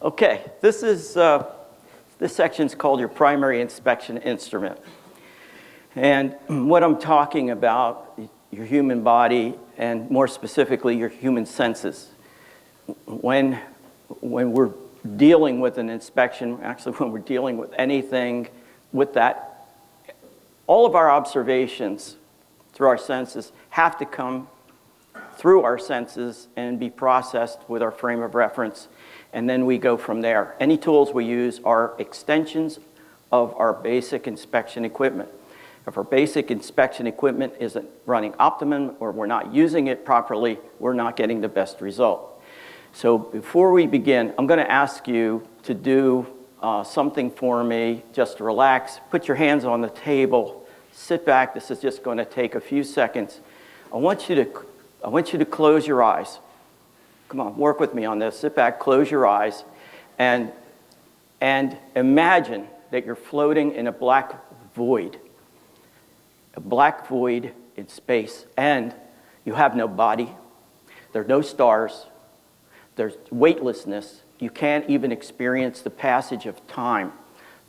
Okay, this section's called your primary inspection instrument. And what I'm talking about, your human body, and more specifically, your human senses. When we're dealing with an inspection, actually when we're dealing with anything with that, all of our observations through our senses have to come through our senses and be processed with our frame of reference, and then we go from there. Any tools we use are extensions of our basic inspection equipment. If our basic inspection equipment isn't running optimum or we're not using it properly, we're not getting the best result. So before we begin, I'm going to ask you to do something for me, just to relax, put your hands on the table, sit back. This is just going to take a few seconds. I want you to close your eyes. Come on, work with me on this. Sit back, close your eyes, and imagine that you're floating in a black void in space, and you have no body. There are no stars. There's weightlessness. You can't even experience the passage of time.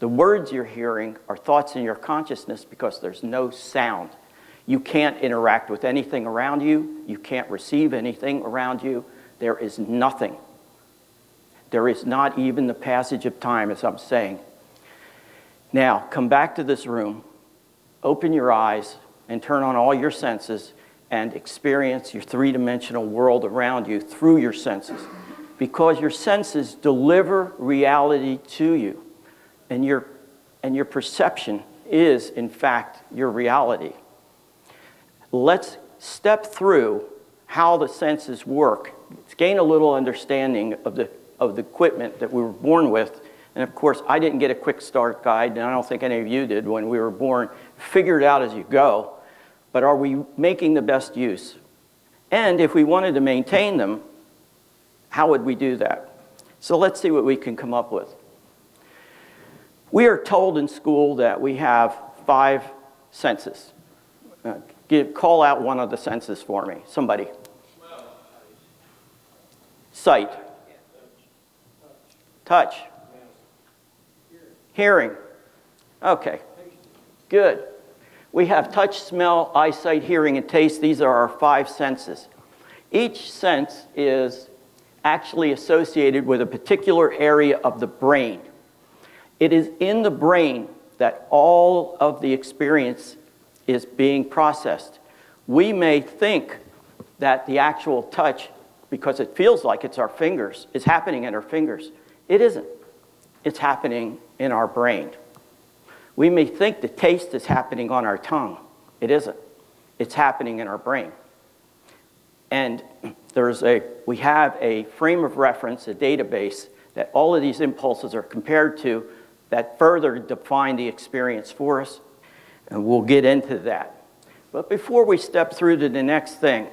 The words you're hearing are thoughts in your consciousness because there's no sound. You can't interact with anything around you. You can't receive anything around you. There is nothing. There is not even the passage of time, as I'm saying. Now, come back to this room, open your eyes, and turn on all your senses and experience your three-dimensional world around you through your senses. Because your senses deliver reality to you, and your perception is, in fact, your reality. Let's step through how the senses work. Let's gain a little understanding of the equipment that we were born with. And of course, I didn't get a quick start guide, and I don't think any of you did when we were born. Figure it out as you go. But are we making the best use? And if we wanted to maintain them, how would we do that? So let's see what we can come up with. We are told in school that we have 5 senses. Call out one of the senses for me. Somebody. Sight. Touch. Hearing. Okay. Good. We have touch, smell, eyesight, hearing, and taste. These are our 5 senses. Each sense is actually associated with a particular area of the brain. It is in the brain that all of the experience is being processed. We may think that the actual touch, because it feels like it's our fingers, is happening in our fingers. It isn't. It's happening in our brain. We may think the taste is happening on our tongue. It isn't. It's happening in our brain. And we have a frame of reference, a database, that all of these impulses are compared to that further define the experience for us. And we'll get into that. But before we step through to the next thing,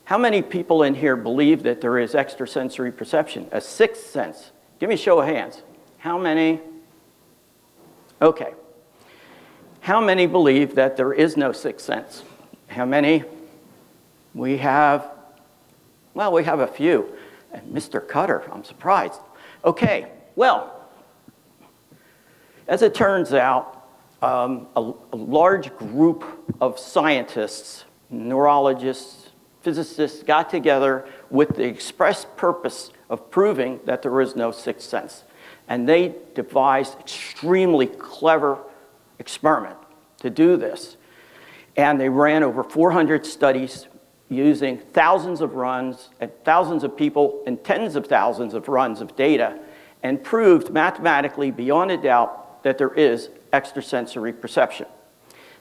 how many people in here believe that there is extrasensory perception, a 6th sense? Give me a show of hands. How many? Okay. How many believe that there is no 6th sense? How many? We have a few. And Mr. Cutter, I'm surprised. Okay, well, as it turns out, a large group of scientists, neurologists, physicists got together with the express purpose of proving that there is no 6th sense. And they devised extremely clever experiment to do this. And they ran over 400 studies using thousands of runs and thousands of people and tens of thousands of runs of data, and proved mathematically beyond a doubt that there is extrasensory perception.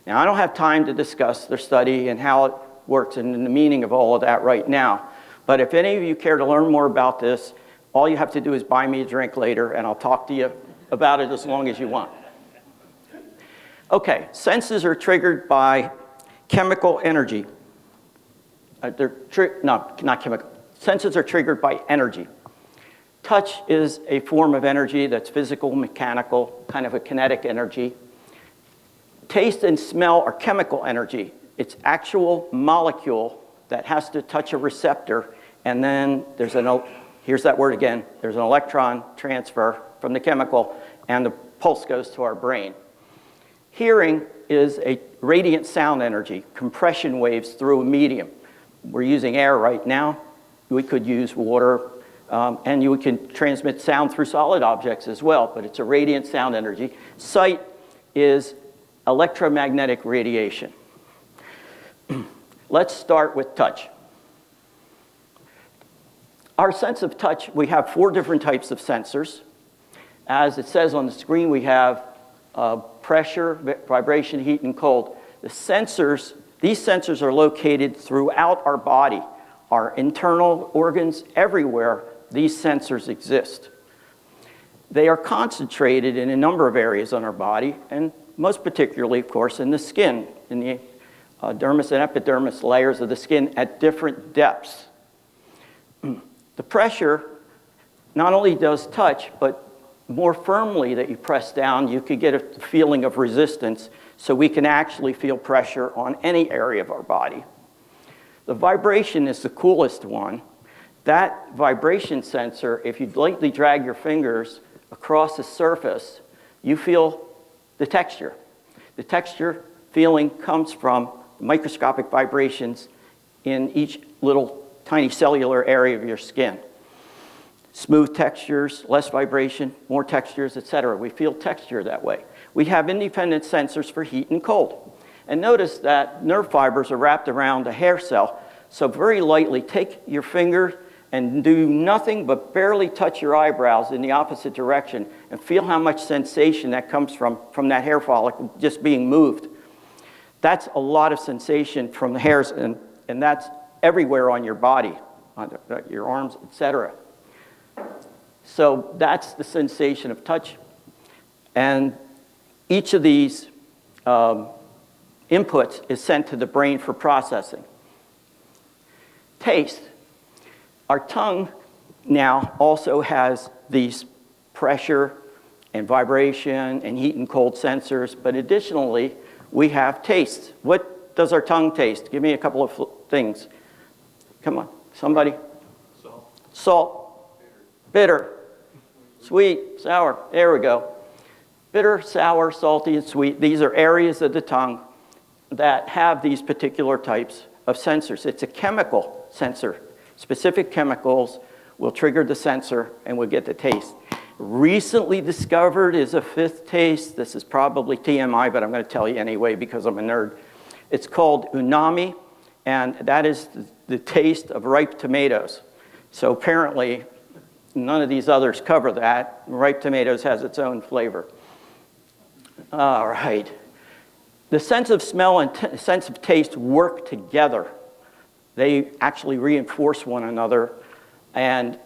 Now, I don't have time to discuss their study and how it works and the meaning of all of that right now. But if any of you care to learn more about this, all you have to do is buy me a drink later, and I'll talk to you about it as long as you want. Okay, senses are triggered by chemical energy. Not chemical. Senses are triggered by energy. Touch is a form of energy that's physical, mechanical, kind of a kinetic energy. Taste and smell are chemical energy. It's actual molecule that has to touch a receptor, and then there's here's that word again, there's an electron transfer from the chemical, and the pulse goes to our brain. Hearing is a radiant sound energy, compression waves through a medium. We're using air right now. We could use water, and you can transmit sound through solid objects as well, but it's a radiant sound energy. Sight is electromagnetic radiation. Let's start with touch. Our sense of touch, we have 4 different types of sensors. As it says on the screen, we have pressure, vibration, heat, and cold. The sensors, these sensors are located throughout our body. Our internal organs, everywhere, these sensors exist. They are concentrated in a number of areas on our body, and most particularly, of course, in the skin, in the dermis and epidermis layers of the skin at different depths. The pressure not only does touch, but more firmly that you press down, you could get a feeling of resistance, so we can actually feel pressure on any area of our body. The vibration is the coolest one. That vibration sensor, if you lightly drag your fingers across the surface, you feel the texture. The texture feeling comes from microscopic vibrations in each little tiny cellular area of your skin. Smooth textures, less vibration, more textures, etc. We feel texture that way. We have independent sensors for heat and cold. And notice that nerve fibers are wrapped around a hair cell. So very lightly, take your finger and do nothing but barely touch your eyebrows in the opposite direction and feel how much sensation that comes from that hair follicle just being moved. That's a lot of sensation from the hairs, and that's everywhere on your body, on your arms, etc. So that's the sensation of touch. And each of these inputs is sent to the brain for processing. Taste. Our tongue now also has these pressure and vibration and heat and cold sensors, but additionally, we have taste. What does our tongue taste? Give me a couple of things. Come on, somebody. Salt. Salt. Bitter. Sweet, sour. There we go. Bitter, sour, salty, and sweet. These are areas of the tongue that have these particular types of sensors. It's a chemical sensor. Specific chemicals will trigger the sensor and we'll get the taste. Recently discovered is a 5th taste. This is probably TMI, but I'm going to tell you anyway because I'm a nerd. It's called umami, and that is the taste of ripe tomatoes. So apparently, none of these others cover that. Ripe tomatoes has its own flavor. All right. The sense of smell and sense of taste work together. They actually reinforce one another, and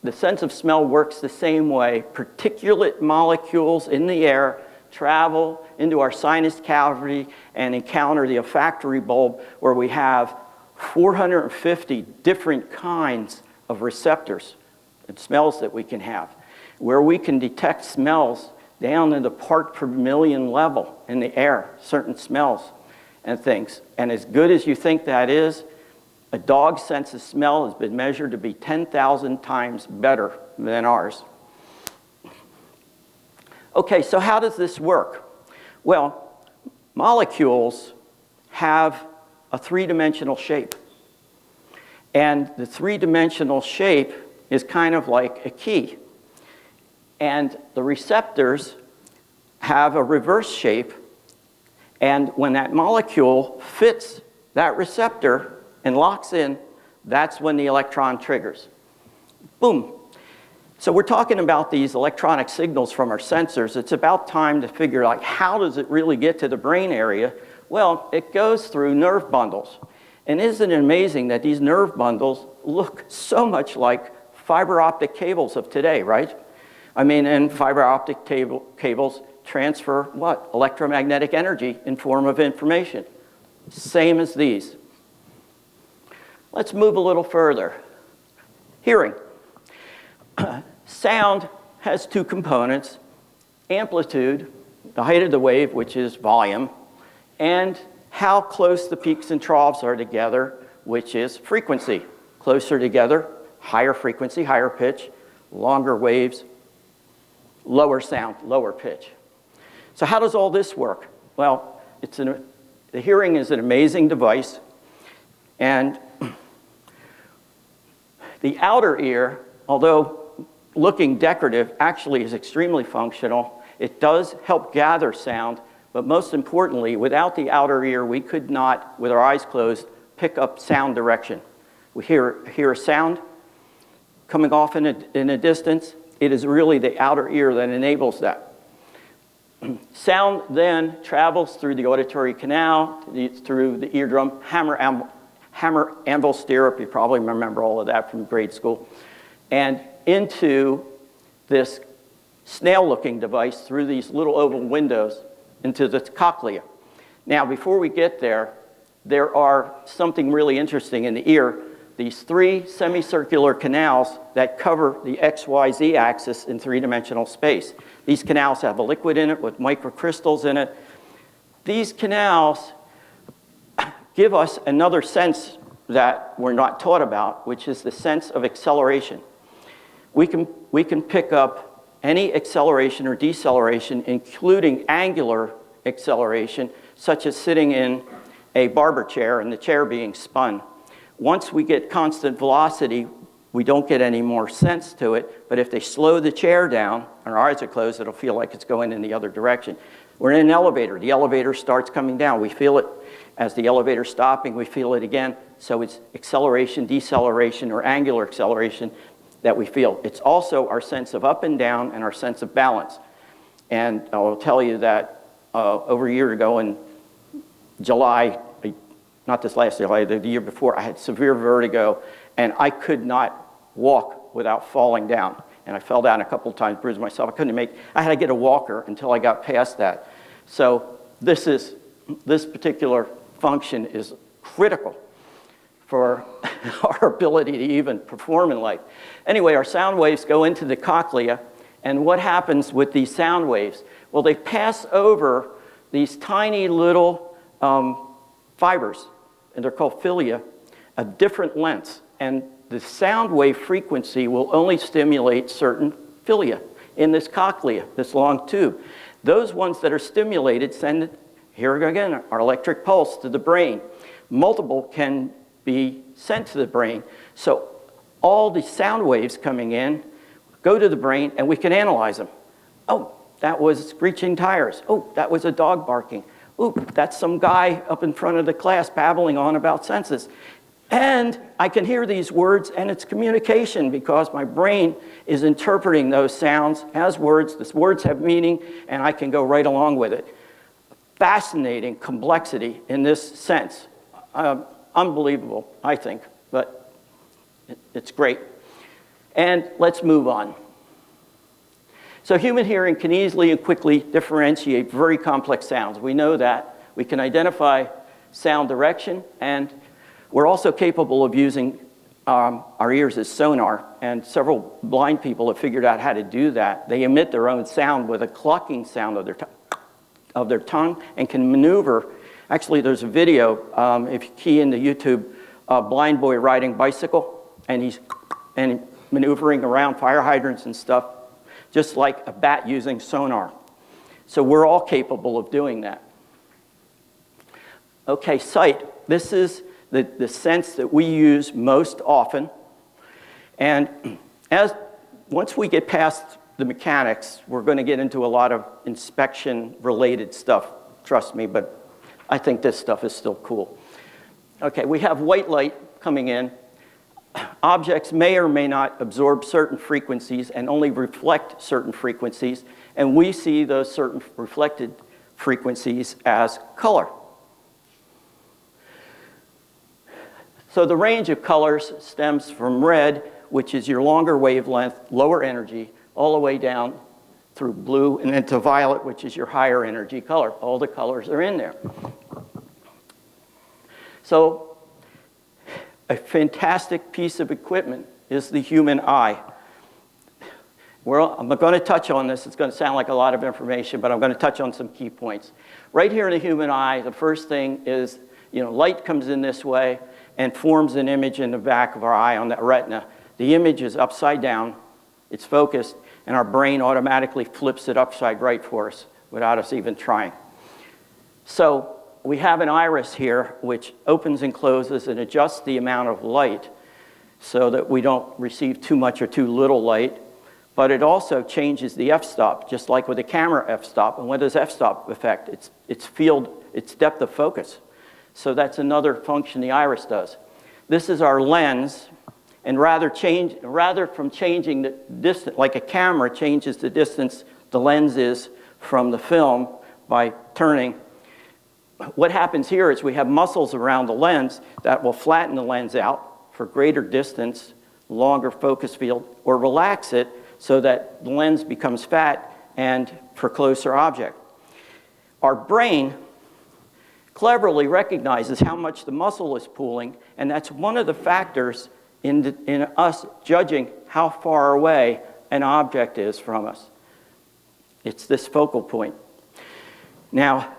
the sense of smell works the same way. Particulate molecules in the air travel into our sinus cavity and encounter the olfactory bulb, where we have 450 different kinds of receptors and smells that we can have, where we can detect smells down in the part per million level in the air, certain smells and things. And as good as you think that is, a dog's sense of smell has been measured to be 10,000 times better than ours. Okay, so how does this work? Well, molecules have a 3-dimensional shape. And the 3-dimensional shape is kind of like a key. And the receptors have a reverse shape. And when that molecule fits that receptor and locks in, that's when the electron triggers. Boom. So we're talking about these electronic signals from our sensors. It's about time to figure out how does it really get to the brain area? Well, it goes through nerve bundles. And isn't it amazing that these nerve bundles look so much like fiber optic cables of today, right? I mean, and fiber optic cables transfer what? Electromagnetic energy in form of information. Same as these. Let's move a little further. Hearing. Sound has 2 components: amplitude, the height of the wave, which is volume, and how close the peaks and troughs are together, which is frequency. Closer together, higher frequency, higher pitch, longer waves, lower sound, lower pitch. So how does all this work? Well, the hearing is an amazing device, and the outer ear, although looking decorative, actually is extremely functional. It does help gather sound, but most importantly, without the outer ear, we could not, with our eyes closed, pick up sound direction. We hear a sound coming off in a distance. It is really the outer ear that enables that. Sound then travels through the auditory canal, through the eardrum, hammer anvil stirrup, you probably remember all of that from grade school, and into this snail-looking device through these little oval windows into the cochlea. Now, before we get there, there are something really interesting in the ear. These three semicircular canals that cover the XYZ axis in three-dimensional space. These canals have a liquid in it with microcrystals in it. These canals give us another sense that we're not taught about, which is the sense of acceleration. We can pick up any acceleration or deceleration, including angular acceleration, such as sitting in a barber chair and the chair being spun. Once we get constant velocity, we don't get any more sense to it, but if they slow the chair down and our eyes are closed, it'll feel like it's going in the other direction. We're in an elevator. The elevator starts coming down. We feel it as the elevator's stopping. We feel it again. So it's acceleration, deceleration, or angular acceleration that we feel. It's also our sense of up and down and our sense of balance. And I'll tell you that over a year ago in July, not this last July, the year before, I had severe vertigo, and I could not walk without falling down. And I fell down a couple of times, bruised myself. I had to get a walker until I got past that. So this particular function is critical for our ability to even perform in life. Anyway, our sound waves go into the cochlea, and what happens with these sound waves? Well, they pass over these tiny little fibers, and they're called philia, of different lengths. And the sound wave frequency will only stimulate certain philia in this cochlea, this long tube. Those ones that are stimulated send, here we go again, our electric pulse to the brain. Multiple can be sent to the brain. So all the sound waves coming in go to the brain, and we can analyze them. Oh, that was screeching tires. Oh, that was a dog barking. Ooh, that's some guy up in front of the class babbling on about senses. And I can hear these words, and it's communication because my brain is interpreting those sounds as words. These words have meaning, and I can go right along with it. Fascinating complexity in this sense. Unbelievable, I think, but it's great. And let's move on. So human hearing can easily and quickly differentiate very complex sounds. We know that. We can identify sound direction, and we're also capable of using our ears as sonar, and several blind people have figured out how to do that. They emit their own sound with a clucking sound of their tongue and can maneuver. Actually, there's a video, if you key into YouTube, a blind boy riding bicycle, and he's maneuvering around fire hydrants and stuff, just like a bat using sonar. So we're all capable of doing that. Okay, sight. This is the sense that we use most often. And once we get past the mechanics, we're going to get into a lot of inspection-related stuff, trust me, but I think this stuff is still cool. Okay, we have white light coming in. Objects may or may not absorb certain frequencies and only reflect certain frequencies, and we see those certain reflected frequencies as color. So the range of colors stems from red, which is your longer wavelength, lower energy, all the way down through blue and into violet, which is your higher energy color. All the colors are in there. So a fantastic piece of equipment is the human eye. I'm going to touch on this. It's going to sound like a lot of information, but I'm going to touch on some key points. Right here in the human eye, the first thing is, light comes in this way and forms an image in the back of our eye on the retina. the image is upside down, it's focused, and our brain automatically flips it upside right for us without us even trying. So we have an iris here which opens and closes and adjusts the amount of light so that we don't receive too much or too little light. But it also changes the f-stop, just like with a camera f-stop. And what does f-stop affect? It's depth of focus. So that's another function the iris does. This is our lens, and rather from changing the distance, like a camera changes the distance the lens is from the film by turning. What happens here is we have muscles around the lens that will flatten the lens out for greater distance, longer focus field, or relax it so that the lens becomes fat and for closer object. Our brain cleverly recognizes how much the muscle is pulling, and that's one of the factors in us judging how far away an object is from us. It's this focal point. Now,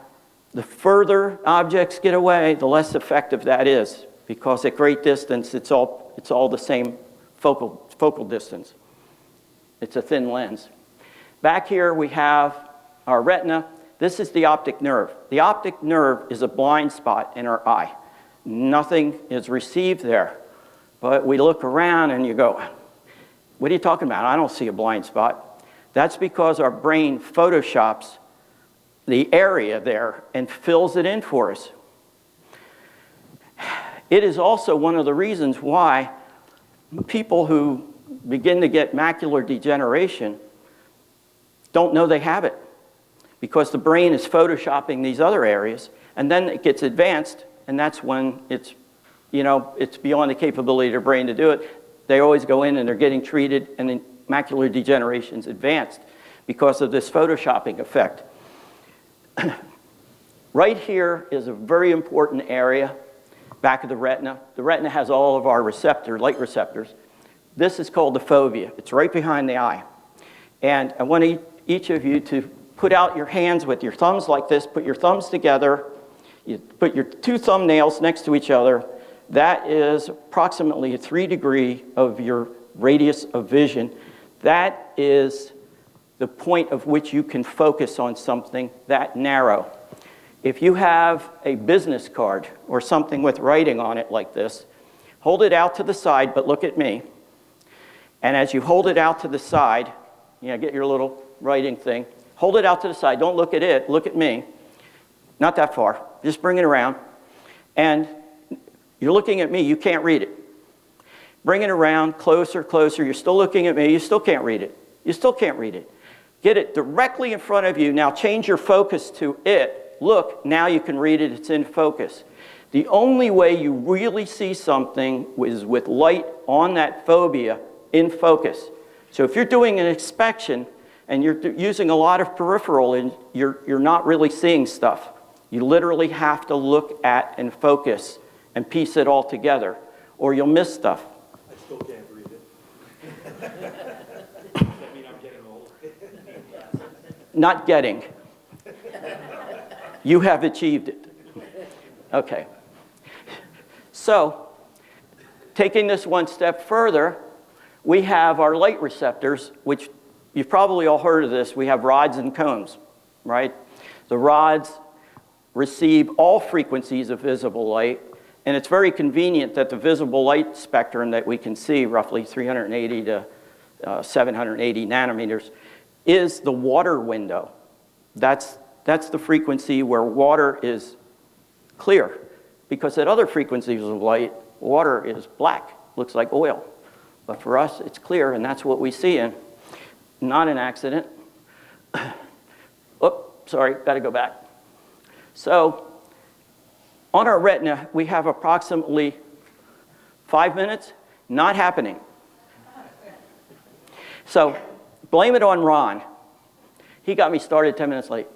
the further objects get away, the less effective that is, because at great distance, it's all the same focal distance. It's a thin lens. Back here we have our retina. This is the optic nerve. The optic nerve is a blind spot in our eye. Nothing is received there. But we look around and you go, what are you talking about? I don't see a blind spot. That's because our brain photoshops the area there and fills it in for us. It is also one of the reasons why people who begin to get macular degeneration don't know they have it, because the brain is photoshopping these other areas, and then it gets advanced, and that's when it's beyond the capability of the brain to do it. They always go in and they're getting treated, and then macular degeneration's advanced because of this photoshopping effect. Right here is a very important area, back of the retina. The retina has all of our light receptors. This is called the fovea. It's right behind the eye. And I want each of you to put out your hands with your thumbs like this. Put your thumbs together. You put your two thumbnails next to each other. That is approximately a 3-degree of your radius of vision. That is the point of which you can focus on something that narrow. If you have a business card or something with writing on it like this, hold it out to the side, but look at me. And as you hold it out to the side, get your little writing thing, hold it out to the side. Don't look at it, look at me. Not that far, just bring it around. And you're looking at me, you can't read it. Bring it around, closer, closer. You're still looking at me, you still can't read it. You still can't read it. Get it directly in front of you. Now change your focus to it. Look, now you can read it, it's in focus. The only way you really see something is with light on that fovea in focus. So if you're doing an inspection and you're using a lot of peripheral and you're not really seeing stuff, you literally have to look at and focus and piece it all together, or you'll miss stuff. I still can't read it. Does that mean I'm getting old? Not getting. You have achieved it. Okay. So, taking this one step further, we have our light receptors, which you've probably all heard of this. We have rods and cones, right? The rods receive all frequencies of visible light, and it's very convenient that the visible light spectrum that we can see, roughly 380 to 780 nanometers, is the water window. That's the frequency where water is clear, because at other frequencies of light, water is black, looks like oil. But for us, it's clear, and that's what we see in. Not an accident. Oh, sorry, got to go back. So, on our retina, we have approximately 5 minutes. Not happening. So, blame it on Ron. He got me started 10 minutes late.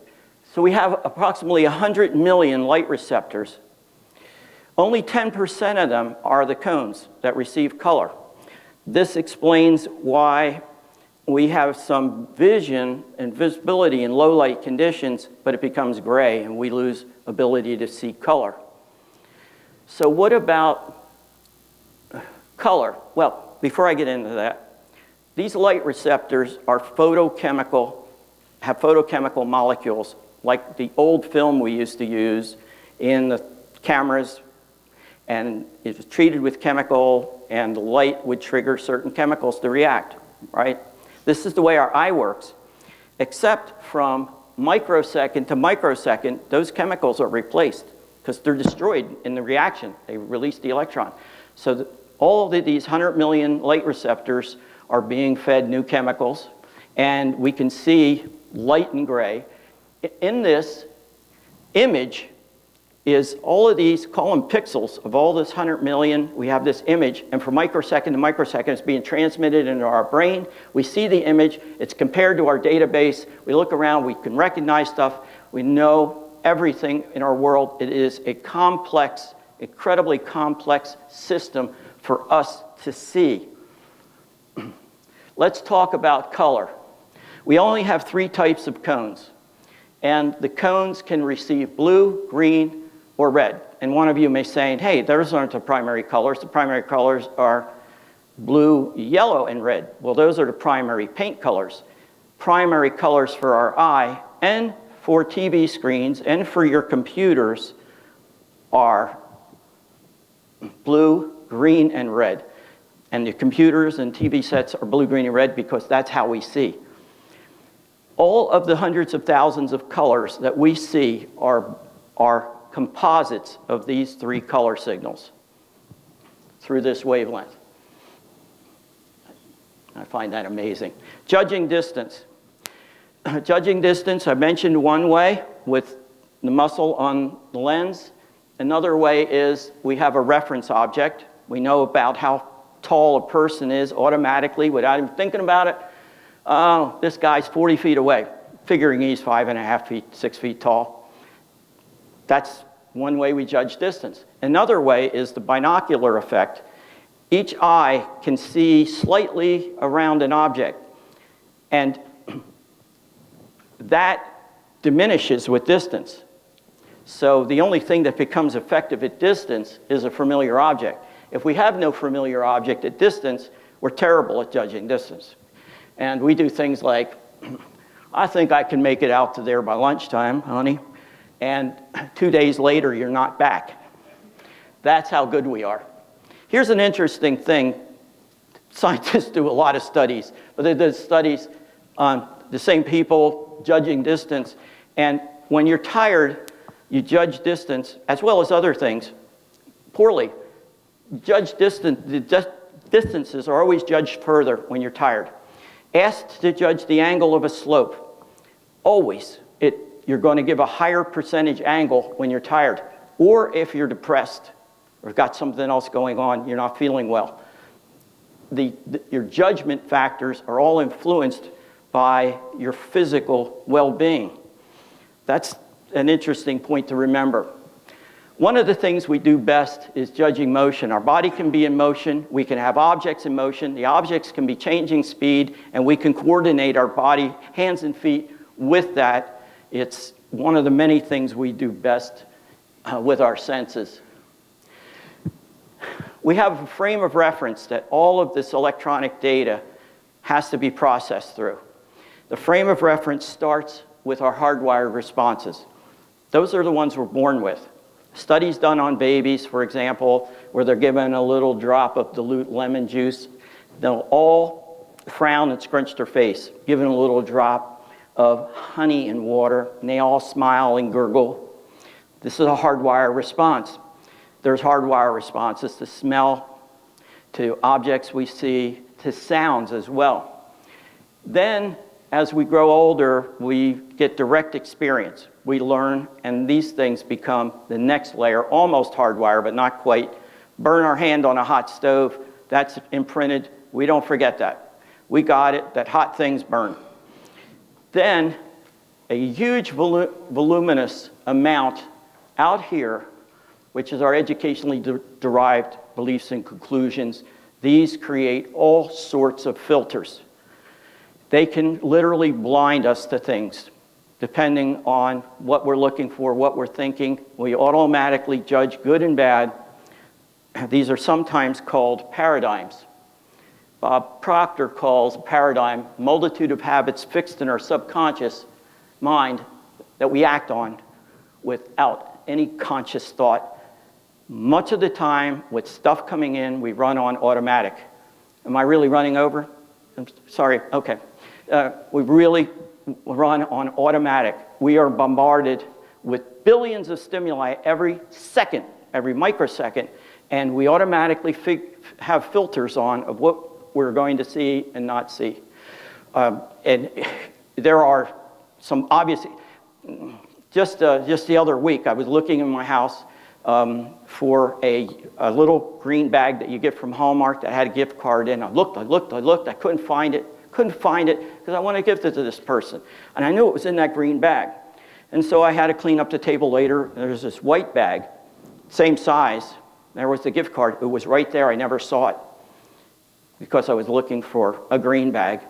So we have approximately 100 million light receptors. Only 10% of them are the cones that receive color. This explains why we have some vision and visibility in low light conditions, but it becomes gray and we lose ability to see color. So what about color? Well, before I get into that, these light receptors are have photochemical molecules, like the old film we used to use in the cameras, and it was treated with chemical, and the light would trigger certain chemicals to react, right? This is the way our eye works, except from microsecond to microsecond, those chemicals are replaced because they're destroyed in the reaction. They release the electron. So all of these 100 million light receptors are being fed new chemicals, and we can see light and gray. In this image is all of these, call them pixels, of all this 100 million. We have this image, and from microsecond to microsecond, it's being transmitted into our brain. We see the image. It's compared to our database. We look around. We can recognize stuff. We know everything in our world. It is a complex, incredibly complex system for us to see. Let's talk about color. We only have 3 types of cones, and the cones can receive blue, green, or red. And one of you may say, hey, those aren't the primary colors. The primary colors are blue, yellow, and red. Well, those are the primary paint colors. Primary colors for our eye and for TV screens and for your computers are blue, green, and red. And the computers and TV sets are blue, green, and red because that's how we see. All of the hundreds of thousands of colors that we see are composites of these 3 color signals through this wavelength. I find that amazing. Judging distance. Judging distance, I mentioned one way with the muscle on the lens. Another way is we have a reference object. We know about how tall a person is automatically without even thinking about it. Oh, this guy's 40 feet away, figuring he's 5.5 feet, 6 feet tall. That's one way we judge distance. Another way is the binocular effect. Each eye can see slightly around an object, and that diminishes with distance. So the only thing that becomes effective at distance is a familiar object. If we have no familiar object at distance, we're terrible at judging distance. And we do things like, I think I can make it out to there by lunchtime, honey. And 2 days later, you're not back. That's how good we are. Here's an interesting thing. Scientists do a lot of studies, but they did studies on the same people judging distance. And when you're tired, you judge distance, as well as other things, poorly. Judge distance, the distances are always judged further when you're tired. Asked to judge the angle of a slope, always. You're going to give a higher percentage angle when you're tired, or if you're depressed or got something else going on, you're not feeling well. Your judgment factors are all influenced by your physical well-being. That's an interesting point to remember. One of the things we do best is judging motion. Our body can be in motion. We can have objects in motion. The objects can be changing speed, and we can coordinate our body, hands and feet with that. It's one of the many things we do best with our senses. We have a frame of reference that all of this electronic data has to be processed through. The frame of reference starts with our hardwired responses. Those are the ones we're born with. Studies done on babies, for example, where they're given a little drop of dilute lemon juice, they'll all frown and scrunch their face, given a little drop of honey and water, and they all smile and gurgle. This is a hardwired response. There's hardwired responses to smell, to objects we see, to sounds as well. Then, as we grow older, we get direct experience. We learn, and these things become the next layer, almost hardwired, but not quite. Burn our hand on a hot stove, that's imprinted. We don't forget that. We got it, that hot things burn. Then, a huge voluminous amount out here, which is our educationally derived beliefs and conclusions. These create all sorts of filters. They can literally blind us to things, depending on what we're looking for, what we're thinking. We automatically judge good and bad. These are sometimes called paradigms. Bob Proctor calls paradigm, multitude of habits fixed in our subconscious mind that we act on without any conscious thought. Much of the time, with stuff coming in, we run on automatic. Am I really running over? I'm sorry, okay. We really run on automatic. We are bombarded with billions of stimuli every second, every microsecond, and we automatically have filters on of what we're going to see and not see. And there are some obvious, just the other week, I was looking in my house for a little green bag that you get from Hallmark that had a gift card in. I looked, I couldn't find it because I want to give it to this person. And I knew it was in that green bag. And so I had to clean up the table later. There's this white bag, same size. There was the gift card. It was right there. I never saw it because I was looking for a green bag.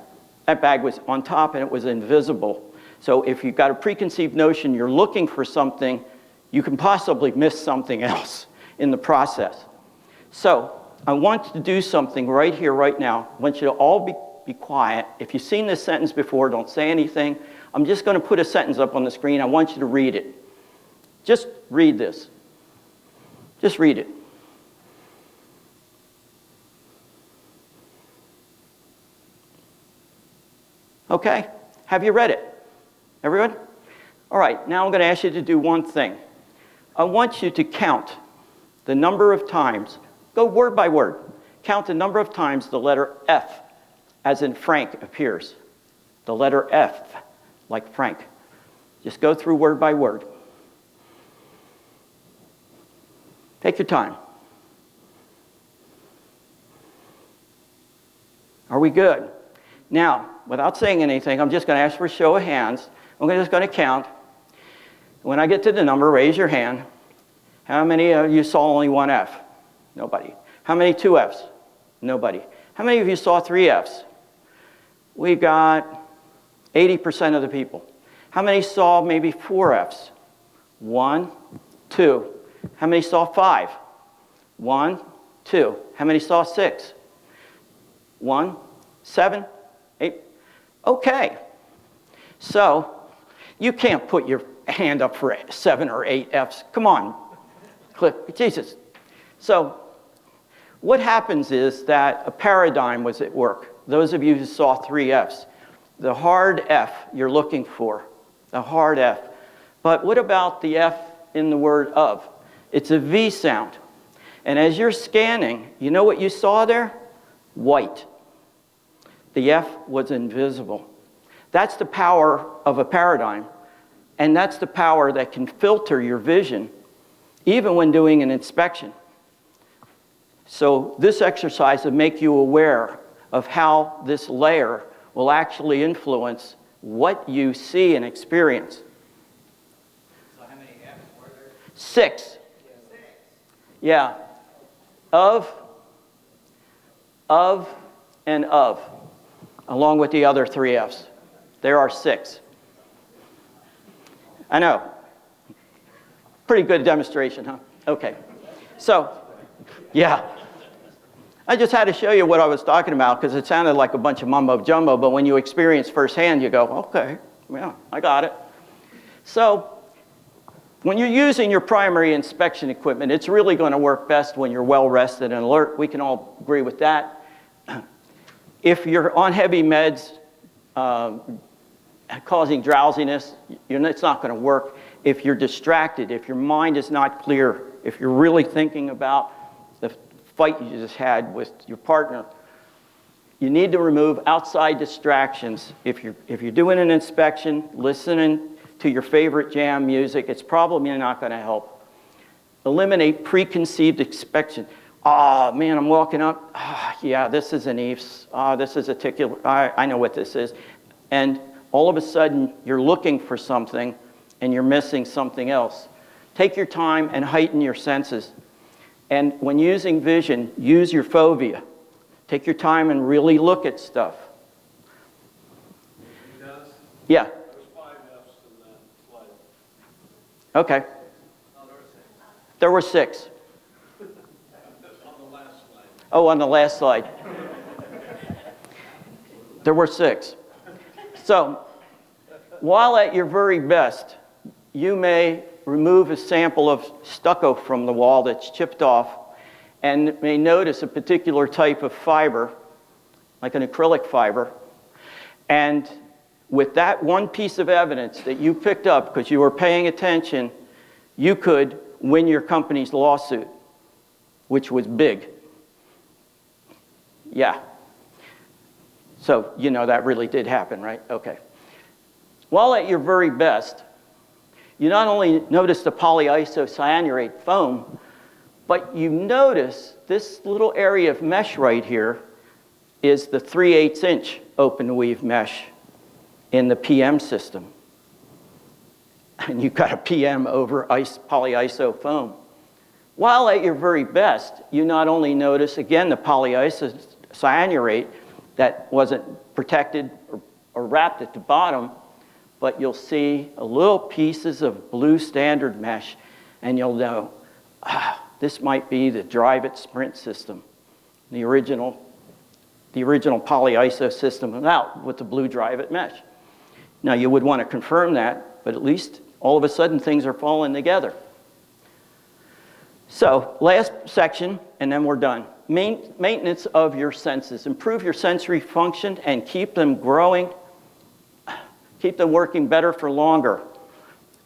That bag was on top and it was invisible. So if you've got a preconceived notion you're looking for something, you can possibly miss something else in the process. So I want you to do something right here, right now. I want you to all be quiet. If you've seen this sentence before, don't say anything. I'm just going to put a sentence up on the screen. I want you to read it. Just read this. Just read it. Okay? Have you read it? Everyone? All right, now I'm going to ask you to do one thing. I want you to count the number of times, go word by word, count the number of times the letter F, as in Frank, appears. The letter F, like Frank. Just go through word by word. Take your time. Are we good? Now, without saying anything, I'm just going to ask for a show of hands. I'm just going to count. When I get to the number, raise your hand. How many of you saw only one F? Nobody. How many two Fs? Nobody. How many of you saw three Fs? We got 80% of the people. How many saw maybe four Fs? 1, 2. How many saw 5? 1, 2. How many saw 6? 1, 7, 8. Okay. So, you can't put your hand up for 7 or 8 Fs. Come on, Cliff, Jesus. So, what happens is that a paradigm was at work. Those of you who saw 3 Fs, the hard F you're looking for, the hard F. But what about the F in the word of? It's a V sound. And as you're scanning, you know what you saw there? White. The F was invisible. That's the power of a paradigm. And that's the power that can filter your vision, even when doing an inspection. So this exercise will make you aware of how this layer will actually influence what you see and experience. So how many F's were there? 6. Yeah. Of, and of, along with the other 3 Fs. There are 6. I know. Pretty good demonstration, huh? Okay. So, yeah. I just had to show you what I was talking about because it sounded like a bunch of mumbo-jumbo, but when you experience firsthand, you go, okay, yeah, I got it. So, when you're using your primary inspection equipment, it's really going to work best when you're well-rested and alert. We can all agree with that. If you're on heavy meds causing drowsiness, it's not going to work. If you're distracted, if your mind is not clear, if you're really thinking about the fight you just had with your partner, you need to remove outside distractions. If you're doing an inspection, listening to your favorite jam music, it's probably not going to help. Eliminate preconceived expectation. Oh, man, I'm walking up. Oh, yeah, this is an EIFS. Oh, this is a ticket. I know what this is. And all of a sudden, you're looking for something, and you're missing something else. Take your time and heighten your senses. And when using vision, use your fovea. Take your time and really look at stuff. He does? Yeah. There's 5 F's in that slide. Okay. No, There were 6. on the last slide. Oh, on the last slide. There were 6. So, while at your very best, you may remove a sample of stucco from the wall that's chipped off and may notice a particular type of fiber, like an acrylic fiber. And with that one piece of evidence that you picked up because you were paying attention, you could win your company's lawsuit, which was big. Yeah. So, you know that really did happen, right? Okay. While at your very best, you not only notice the polyisocyanurate foam, but you notice this little area of mesh right here is the 3/8 inch open weave mesh in the PM system. And you've got a PM over polyiso foam. While at your very best, you not only notice, again, the polyisocyanurate that wasn't protected or wrapped at the bottom, but you'll see a little pieces of blue standard mesh, and you'll know, this might be the Drive It Sprint system, the original polyiso system out with the blue Drive It mesh. Now, you would want to confirm that, but at least all of a sudden things are falling together. So, last section, and then we're done. Maintenance of your senses. Improve your sensory function and keep them growing. Keep them working better for longer.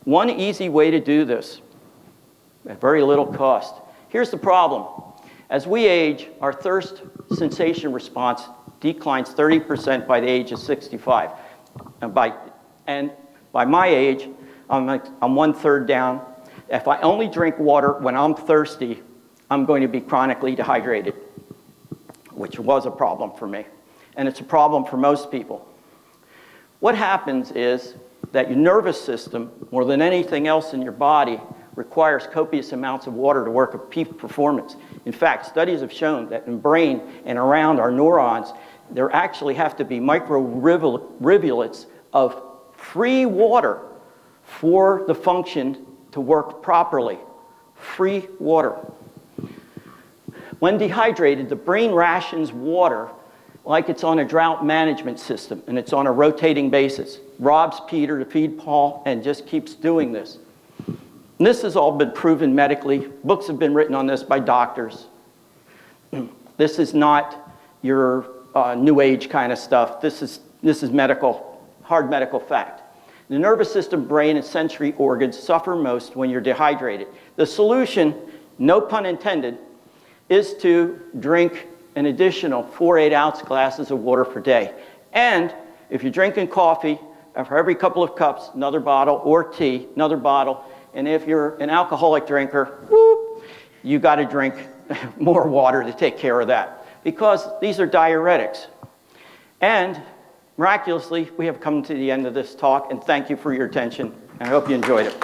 One easy way to do this, at very little cost. Here's the problem. As we age, our thirst sensation response declines 30% by the age of 65. And by my age, I'm 1/3 down. If I only drink water when I'm thirsty, I'm going to be chronically dehydrated, which was a problem for me. And it's a problem for most people. What happens is that your nervous system, more than anything else in your body, requires copious amounts of water to work at peak performance. In fact, studies have shown that in the brain and around our neurons, there actually have to be micro rivulets of free water for the function to work properly. Free water. When dehydrated, the brain rations water like it's on a drought management system, and it's on a rotating basis. Robs Peter to feed Paul and just keeps doing this. And this has all been proven medically. Books have been written on this by doctors. This is not your new age kind of stuff. This is medical, hard medical fact. The nervous system, brain, and sensory organs suffer most when you're dehydrated. The solution, no pun intended, is to drink an additional 4 8-ounce glasses of water per day. And if you're drinking coffee, for every couple of cups, another bottle, or tea, another bottle. And if you're an alcoholic drinker, whoop, you got to drink more water to take care of that. Because these are diuretics. And miraculously, we have come to the end of this talk, and thank you for your attention. I hope you enjoyed it.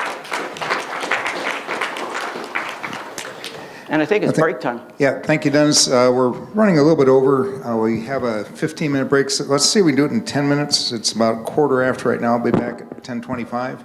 And I think it's break time. Yeah, thank you, Dennis. We're running a little bit over. We have a 15-minute break. So let's see if we do it in 10 minutes. It's about 1/4 after right now. I'll be back at 10:25.